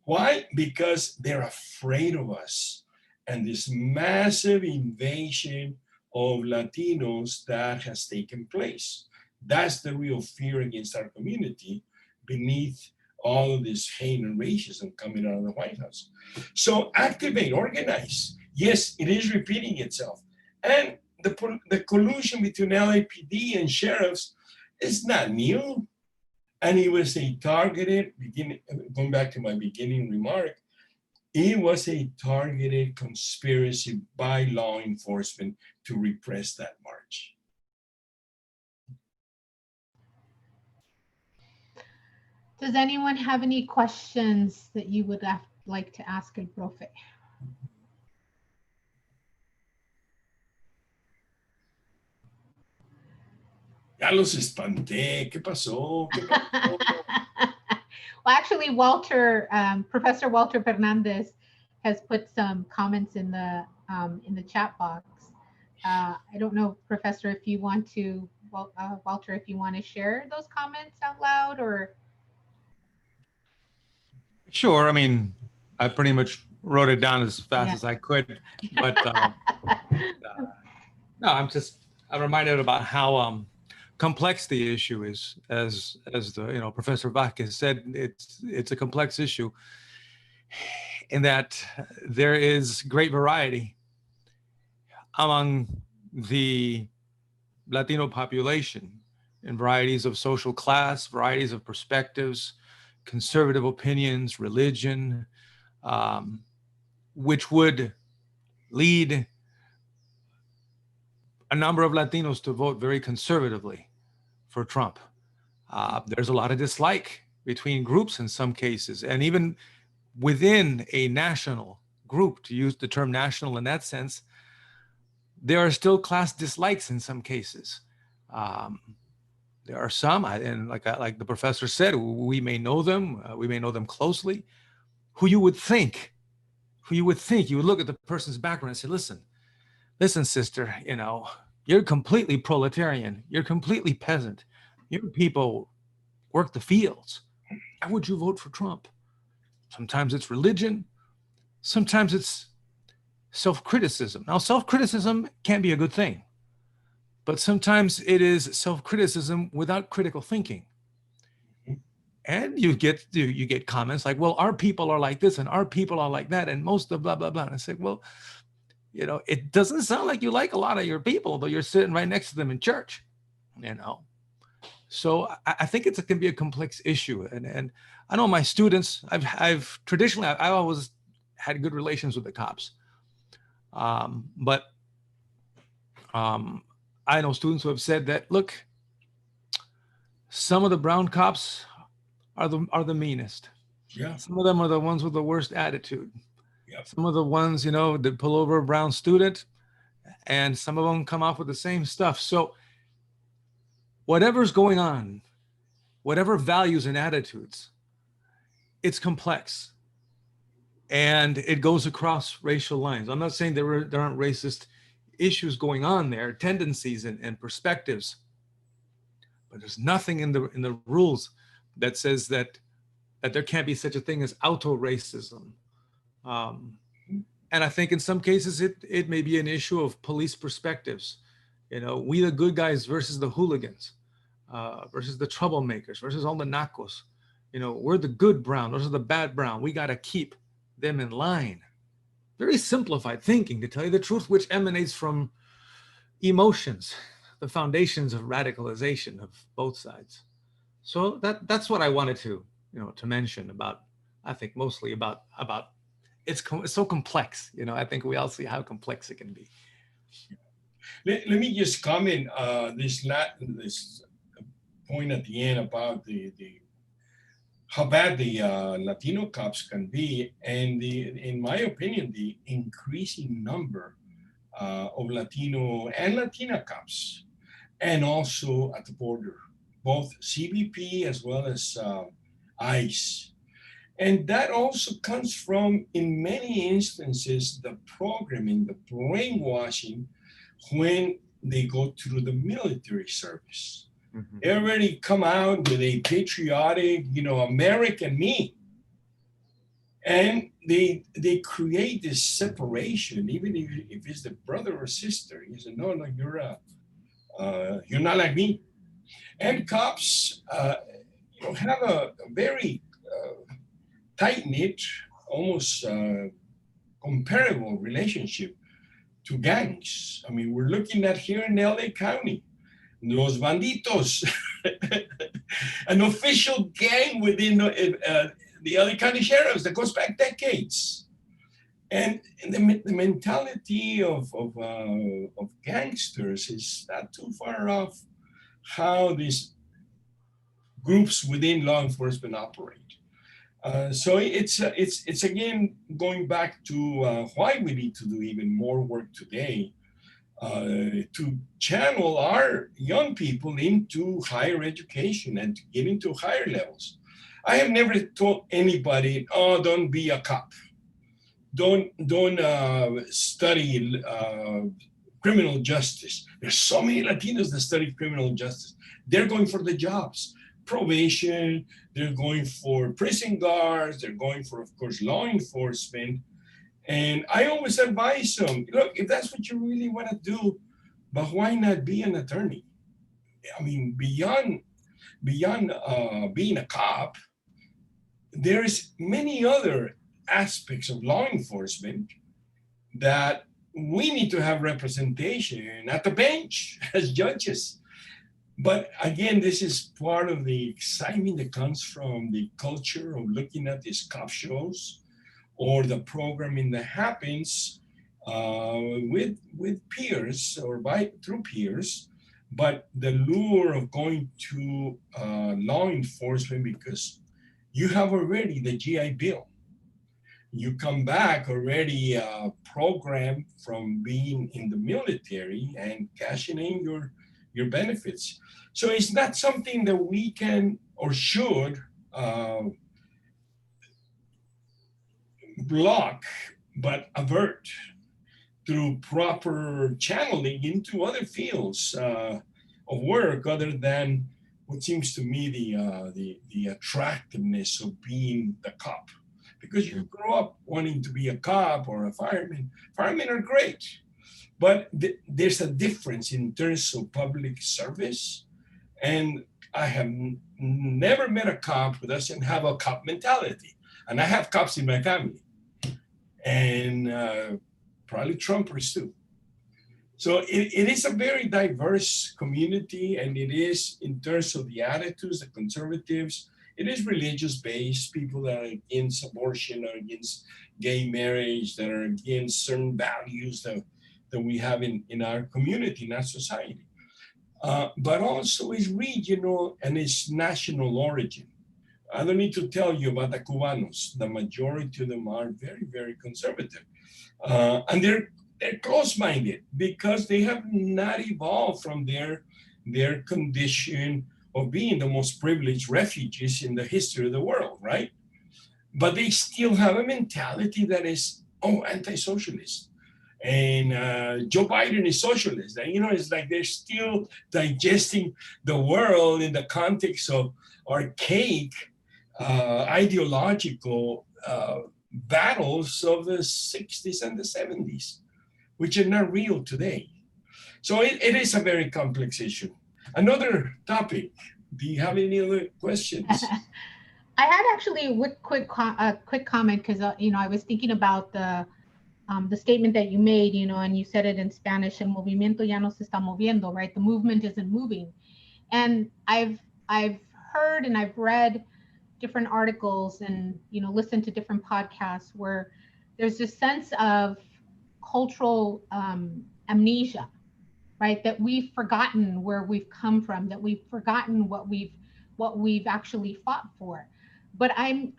Why? Because they're afraid of us and this massive invasion of Latinos that has taken place. That's the real fear against our community beneath all of this hate and racism coming out of the White House. So activate, organize. Yes, it is repeating itself. And the collusion between LAPD and sheriffs is not new. And it was a targeted, going back to my beginning remark, it was a targeted conspiracy by law enforcement to repress that march. Does anyone have any questions that you would like to ask el profe? Ya los espanté. ¿Qué pasó? ¿Qué pasó? Well, actually, Professor Walter Fernandez has put some comments in the chat box. I don't know, Professor, if you want to, Walter, if you want to share those comments out loud, or. Sure. I mean, I pretty much wrote it down as fast as I could, but no, I'm reminded about how complex the issue is. As the Professor Vazquez said, it's a complex issue, in that there is great variety among the Latino population in varieties of social class, varieties of perspectives, conservative opinions, religion, which would lead a number of Latinos to vote very conservatively for Trump. There's a lot of dislike between groups in some cases, and even within a national group, to use the term national in that sense, there are still class dislikes in some cases. There are some, and like the professor said, we may know them closely, who you would think, you would look at the person's background and say, listen, sister, you're completely proletarian, you're completely peasant, your people work the fields. Why would you vote for Trump? Sometimes it's religion, sometimes it's self-criticism. Now, self-criticism can be a good thing, but sometimes it is self-criticism without critical thinking. And you get comments like, well, our people are like this and our people are like that, and most of blah, blah, blah. And I say, well, it doesn't sound like you like a lot of your people, though you're sitting right next to them in church, So I think it can be a complex issue. And I know my students, I've traditionally always had good relations with the cops. But I know students who have said that, look, some of the brown cops are the meanest. Yeah. Some of them are the ones with the worst attitude. Yep. Some of the ones, that pull over a brown student, and some of them come off with the same stuff. So whatever's going on, whatever values and attitudes, it's complex. And it goes across racial lines. I'm not saying there aren't racist issues going on there, tendencies and perspectives, but there's nothing in the rules that says that there can't be such a thing as auto-racism. And I think in some cases it may be an issue of police perspectives. We the good guys versus the hooligans, versus the troublemakers, versus all the nacos. We're the good brown, those are the bad brown. We got to keep them in line. Very simplified thinking, to tell you the truth, which emanates from emotions, the foundations of radicalization of both sides. So that's what I wanted to mention about. I think mostly about it's so complex. I think we all see how complex it can be. Let me just comment this point at the end about the how bad the Latino cops can be, and in my opinion, the increasing number of Latino and Latina cops, and also at the border. both CBP as well as ICE. And that also comes from, in many instances, the programming, the brainwashing when they go through the military service. They already come out with a patriotic, American me. And they create this separation, even if it's the brother or sister. You say, no, you're not like me. And cops, have a very tight knit, almost comparable relationship to gangs. I mean, we're looking at here in LA County, Los Banditos, an official gang within the LA County Sheriffs that goes back decades. And the mentality of gangsters is not too far off how these groups within law enforcement operate. So it's again going back to why we need to do even more work today to channel our young people into higher education and to get into higher levels. I have never told anybody, "Oh, don't be a cop. Don't study criminal justice." There's so many Latinos that study criminal justice. They're going for the jobs, probation. They're going for prison guards. They're going for, of course, law enforcement. And I always advise them, look, if that's what you really want to do, but why not be an attorney? I mean, beyond being a cop, there's many other aspects of law enforcement that we need to have representation at the bench as judges. But again, this is part of the excitement that comes from the culture of looking at these cop shows or the programming that happens with peers or through peers. But the lure of going to law enforcement because you have already the GI Bill. You come back already programmed from being in the military and cashing in your benefits. So it's not something that we can or should block, but avert through proper channeling into other fields of work other than what seems to me the attractiveness of being the cop. Because you grow up wanting to be a cop or a fireman. Firemen are great, but there's a difference in terms of public service. And I have never met a cop who doesn't have a cop mentality. And I have cops in my family. And probably Trumpers too. So it is a very diverse community, and it is in terms of the attitudes, the conservatives, it is religious based, people that are against abortion, are against gay marriage, that are against certain values that we have in our community, in our society. But also is regional and is national origin. I don't need to tell you about the Cubanos. The majority of them are very, very conservative. And they're close-minded because they have not evolved from their condition of being the most privileged refugees in the history of the world, right? But they still have a mentality that is, anti-socialist. And Joe Biden is socialist. And, it's like they're still digesting the world in the context of archaic ideological battles of the 60s and the 70s, which are not real today. So it is a very complex issue. Another topic. Do you have any other questions? I had actually a quick comment because I was thinking about the statement that you made, and you said it in Spanish, el movimiento ya no se está moviendo, right? The movement isn't moving. And I've heard and I've read different articles and listened to different podcasts where there's this sense of cultural amnesia, right? That we've forgotten where we've come from, that we've forgotten what we've actually fought for. But I'm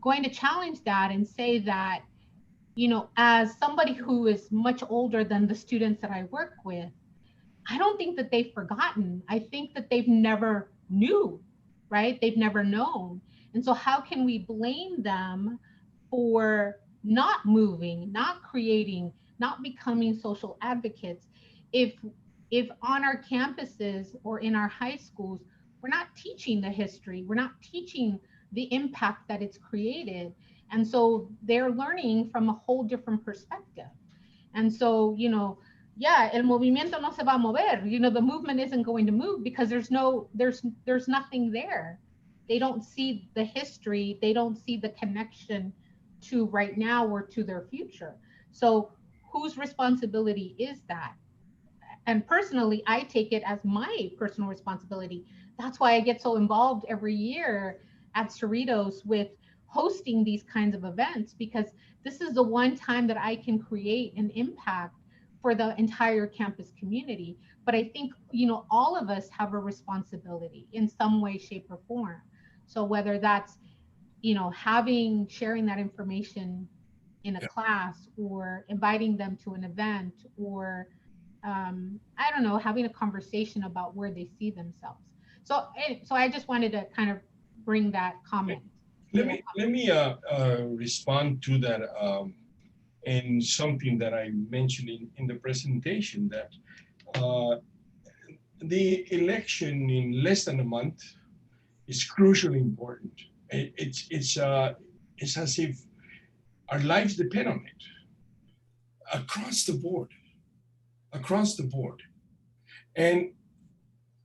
going to challenge that and say that, as somebody who is much older than the students that I work with, I don't think that they've forgotten. I think that they've never new, right? They've never known. And so how can we blame them for not moving, not creating, not becoming social advocates if on our campuses or in our high schools we're not teaching the history, we're not teaching the impact that it's created. And so they're learning from a whole different perspective. And so, yeah, el movimiento no se va a mover. The movement isn't going to move because there's nothing there. They don't see the history, they don't see the connection to right now or to their future. So whose responsibility is that? And personally, I take it as my personal responsibility. That's why I get so involved every year at Cerritos with hosting these kinds of events, because this is the one time that I can create an impact for the entire campus community. But I think, all of us have a responsibility in some way, shape, or form. So whether that's, sharing that information in a class, or inviting them to an event, or I don't know, having a conversation about where they see themselves. So I just wanted to kind of bring that comment. Let me respond to that, and something that I mentioned in the presentation, that the election in less than a month is crucially important. It's as if our lives depend on it, across the board. And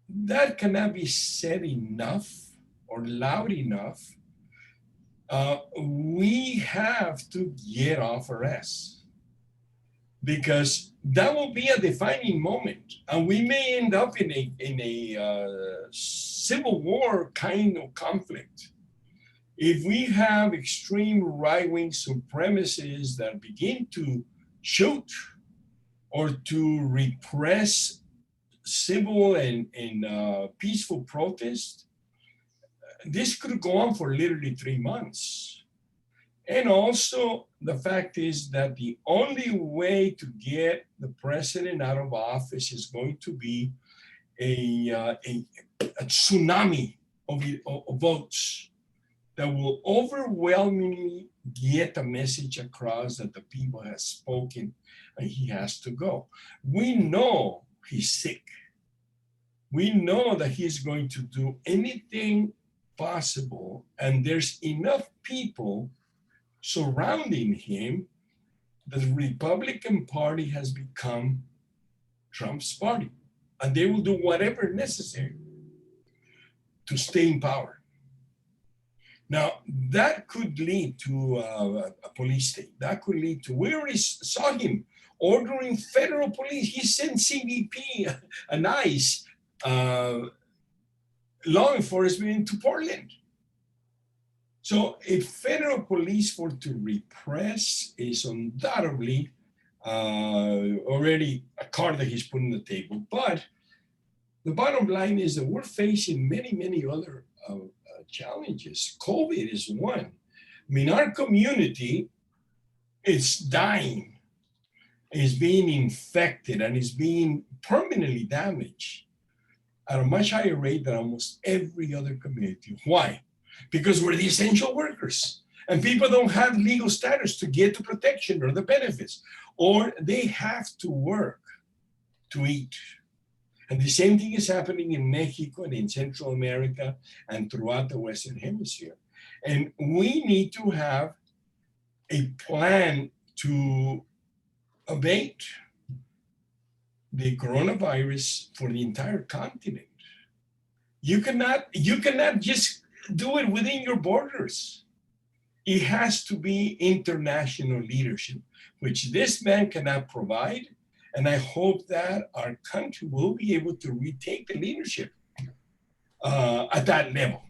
that cannot be said enough or loud enough. We have to get off our ass, because that will be a defining moment, and we may end up in a civil war kind of conflict if we have extreme right-wing supremacists that begin to shoot or to repress civil and peaceful protest. This could go on for literally 3 months. And also, the fact is that the only way to get the president out of office is going to be a tsunami of votes that will overwhelmingly get the message across that the people have spoken and he has to go. We know he's sick. We know that he's going to do anything possible, and there's enough people surrounding him. The Republican Party has become Trump's party, and they will do whatever necessary to stay in power. Now, that could lead to a police state. That could lead to, we already saw him ordering federal police. He sent CBP and ICE law enforcement into Portland. So if federal police were to repress, is undoubtedly already a card that he's put on the table. But the bottom line is that we're facing many, many other challenges. COVID is one. I mean, our community is dying, is being infected, and is being permanently damaged at a much higher rate than almost every other community. Why? Because we're the essential workers, and people don't have legal status to get the protection or the benefits, or they have to work to eat. And the same thing is happening in Mexico and in Central America and throughout the Western Hemisphere. And we need to have a plan to abate the coronavirus for the entire continent. You cannot just do it within your borders. It has to be international leadership, which this man cannot provide. And I hope that our country will be able to retake the leadership at that level.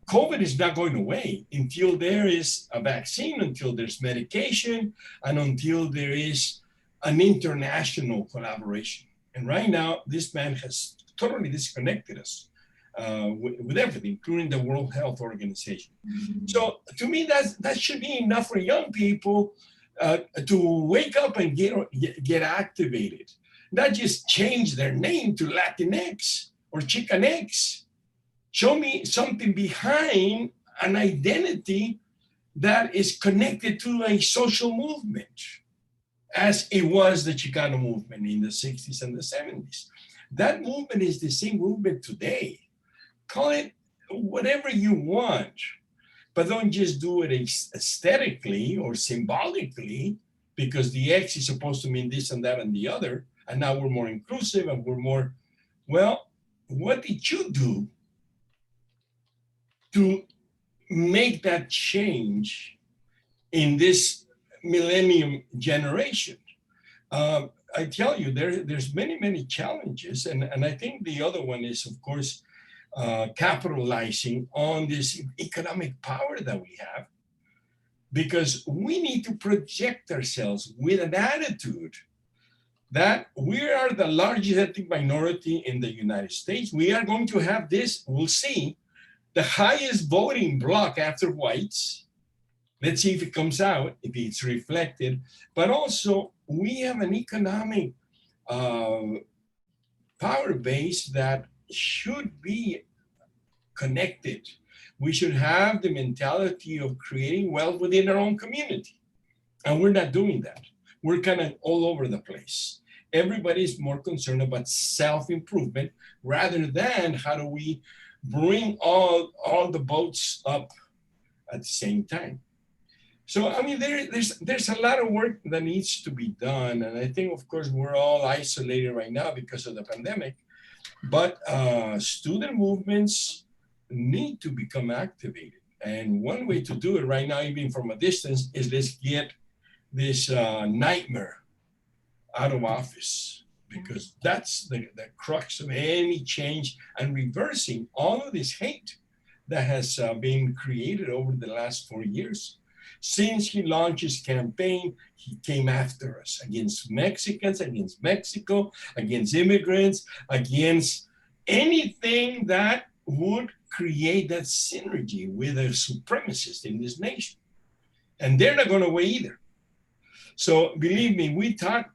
COVID is not going away until there is a vaccine, until there's medication, and until there is an international collaboration. And right now, this man has totally disconnected us with everything, including the World Health Organization. So to me, that should be enough for young people to wake up and get activated, not just change their name to Latinx or Chicanx. Show me something behind an identity that is connected to a social movement, as it was the Chicano movement in the 60s and the 70s. That movement is the same movement today. Call it whatever you want, but don't just do it aesthetically or symbolically, because the X is supposed to mean this and that and the other, and now we're more inclusive and we're more, well, what did you do to make that change in this millennium generation? I tell you, there's many challenges, and I think the other one is, of course, capitalizing on this economic power that we have, because we need to project ourselves with an attitude that we are the largest ethnic minority in the United States. We are going to have this, we'll see, the highest voting bloc after whites. Let's see if it comes out, if it's reflected. But also, we have an economic power base that should be connected. We should have the mentality of creating wealth within our own community. And we're not doing that. We're kind of all over the place. Everybody's more concerned about self-improvement rather than how do we bring all the boats up at the same time. So, I mean, there's a lot of work that needs to be done. And I think, of course, we're all isolated right now because of the pandemic. But student movements need to become activated. And one way to do it right now, even from a distance, is let's get this nightmare out of office, because that's the crux of any change and reversing all of this hate that has been created over the last 4 years. Since he launched his campaign, he came after us against Mexicans, against Mexico, against immigrants, against anything that would create that synergy with a supremacist in this nation. And they're not going away either. So believe me, we thought,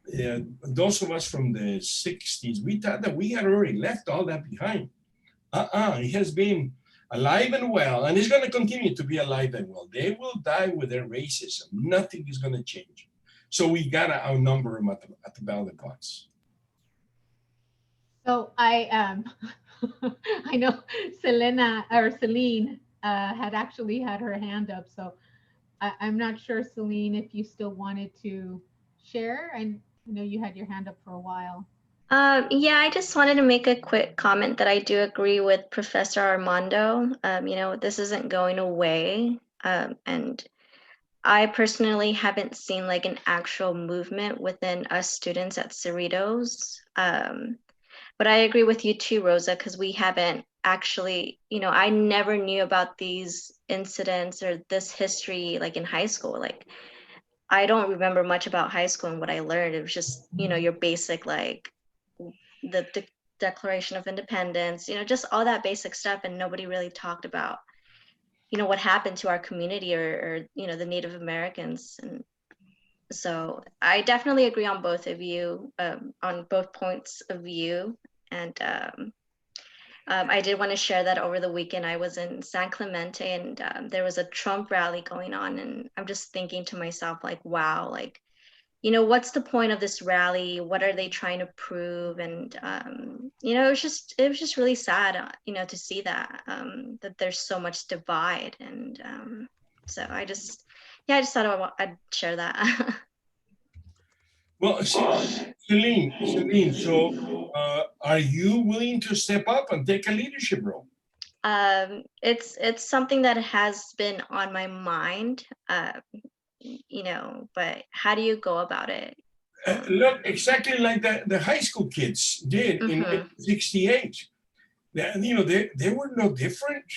those of us from the 60s, we thought that we had already left all that behind. It has been alive and well, and it's going to continue to be alive and well. They will die with their racism. Nothing is going to change. So we got to outnumber them at the ballot box. So I know Celine had actually had her hand up. So I'm not sure, Celine, if you still wanted to share. I know you had your hand up for a while. Yeah, I just wanted to make a quick comment that I do agree with Professor Armando. This isn't going away. And I personally haven't seen like an actual movement within us students at Cerritos. But I agree with you too, Rosa, because we haven't actually, I never knew about these incidents or this history like in high school. Like, I don't remember much about high school and what I learned. It was just, your basic, like the Declaration of Independence, just all that basic stuff. And nobody really talked about, what happened to our community or the Native Americans. And so I definitely agree on both of you, on both points of view. And I did want to share that over the weekend I was in San Clemente, and there was a Trump rally going on, and I'm just thinking to myself, like, wow, like, what's the point of this rally? What are they trying to prove? And it was just really sad, to see that that there's so much divide. And so I just thought I'd share that. Well, Celine, so are you willing to step up and take a leadership role? It's something that has been on my mind, but how do you go about it? Look, exactly like the high school kids did in 1968. They were no different.